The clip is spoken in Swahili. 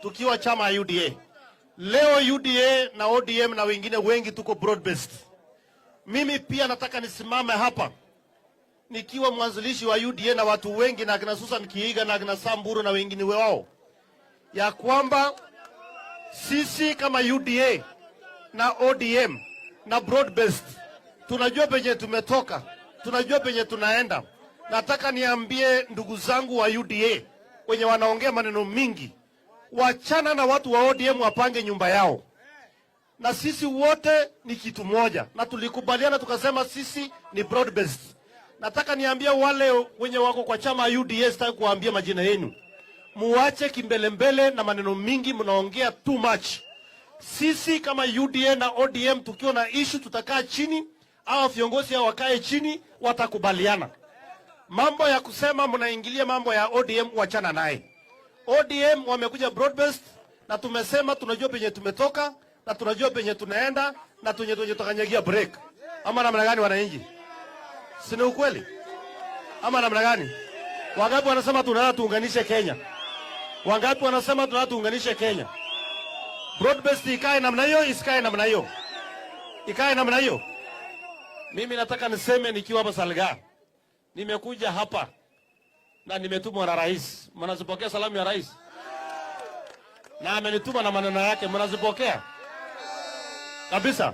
tukiwa chama ya UDA. Leo UDA na ODM na wengine wengi tuko broad based. Mimi pia nataka nisimame hapa nikiwa mwanzilishi wa UDA na watu wengi na akina Susan Kiiga na akina Samburu na wengine wao, ya kwamba sisi kama UDA na ODM na broad based tunajua penye tumetoka, tunajua penye tunaenda. Nataka niambie ndugu zangu wa UDA wenye wanaongea maneno mingi, wachana na watu wa ODM, wapange nyumba yao. Na sisi wote ni kitu moja, na tulikubaliana tukasema sisi ni broad based. Nataka niambie wale wenye wako kwa chama UDA, sitaki kuambia majina yenu, muache kimbelembele na maneno mingi, mnaongea too much. Sisi kama UDA na ODM tukiwa na issue tutakaa chini, au viongozi hao wakae chini, watakubaliana. Mambo ya kusema mnaingilia mambo ya ODM, wachana naye. ODM wamekuja broad based, na tumesema tunajua penye tumetoka na tunajua penye tunaenda na tunye tukanyagia break. Ama namna gani wananchi? Si ni ukweli? Ama namna gani? Wangapi wanasema tunataka tuunganishe Kenya? Wangapi wanasema tunataka tuunganishe Kenya? Broad based ikae namna hiyo, isikae namna hiyo. Ikae namna hiyo. Mimi nataka niseme nikiwa hapa Salga. Nimekuja hapa na nimetumwa na rais. Mnazipokea salamu ya rais? Na amenituma na maneno yake, mnazipokea? Kabisa.